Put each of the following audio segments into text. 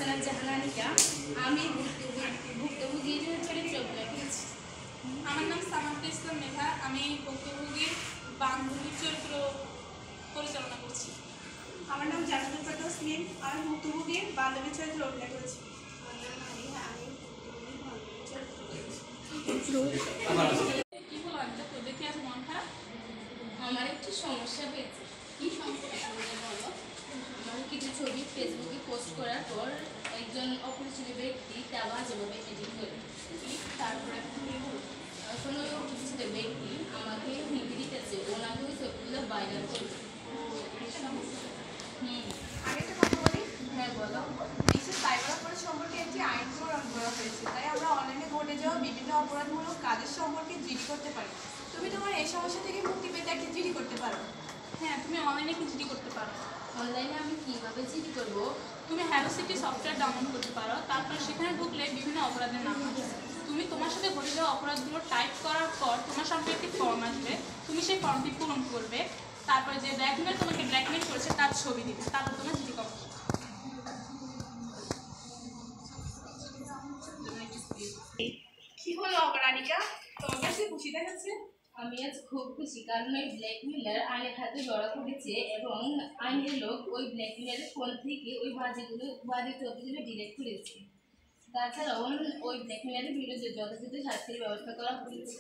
আহসানা জাহানানিকা। আমি ভুক্তভোগীর চরিত্র অভিনয় করেছি। আমার নাম সামান্তা ইসলাম মেধা। আমি ভুক্তভোগীর বান্ধবীর চরিত্র পরিচালনা করছি। আমার নাম জান্নাতুল ফেরদৌস মিম। আমি ভুক্তভোগীর বান্ধবীর চরিত্র অভিনয় করেছি। কি হলো আনিকা, তোদের কি আজ মন খারাপ? আমার একটু সমস্যা হয়েছে। কি সমস্যা বলো? আমার কিছু ছবি ফেসবুকে পোস্ট করার পর একজন অপরিচিত ব্যক্তি তা বাজেভাবে এডিট করে। তারপরে এখন ওই অপরিচিত ব্যক্তি আমাকে হুমকি দিতেছে, ওনাকে ওই ছবিগুলো ভাইরাল করবে। আরেকটা কথা বলি। হ্যাঁ বলো। দেশে সাইবার অপরাধ সম্পর্কে একটি আইন প্রণয়ন করা হয়েছে, তাই আমরা অনলাইনে ঘটে যাওয়া বিভিন্ন অপরাধমূলক কাজের সম্পর্কে জিডি করতে পারি। তুমি তোমার এই সমস্যা থেকে মুক্তি পেতে একটা জিডি করতে পারো। হ্যাঁ, তুমি অনলাইনে কি জিডি করতে পারো। অনলাইনে আমি কীভাবে জিডি করবো? তুমি হ্যালো সিটি সফটওয়্যার ডাউনলোড করতে পারো। তারপর সেখানে ঢুকলে বিভিন্ন অপরাধের নাম আসবে। তুমি তোমার সাথে ঘটে যাওয়া অপরাধগুলো টাইপ করার পর তোমার সামনে একটি ফর্ম আসবে। তুমি সেই ফর্মটি পূরণ করবে। তারপর যে ব্ল্যাকমেল তোমাকে ব্ল্যাকমেল করেছে তার ছবি দিবে। তারপর তোমার জিডি করা। কি হলো আবার আনিকা, তোমার কাছে খুশি দেখাচ্ছে? আমি আজ খুব খুশি, কারণ ওই ব্ল্যাকমেলার আইনের হাতে ধরা পড়েছে এবং আইনের লোক ওই ব্ল্যাকমেলারের ফোন থেকে ওই বাজে ছবিগুলো ডিলিট করেছে। তাছাড়াও ওই ব্ল্যাকমেলারের বিরুদ্ধে যথাযথ শাস্তির ব্যবস্থা করা হয়েছে।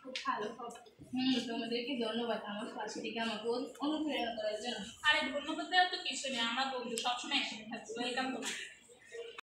খুব ভালো খবর। তোমাদেরকে ধন্যবাদ আমার পাশে থেকে আমাকে অনুপ্রেরণা করার জন্য। আরে ধন্যবাদ দেওয়ার তো কিছু নেই, আমরা বন্ধু সবসময় একসাথে থাকবো। ওয়েলকাম তোমাকে।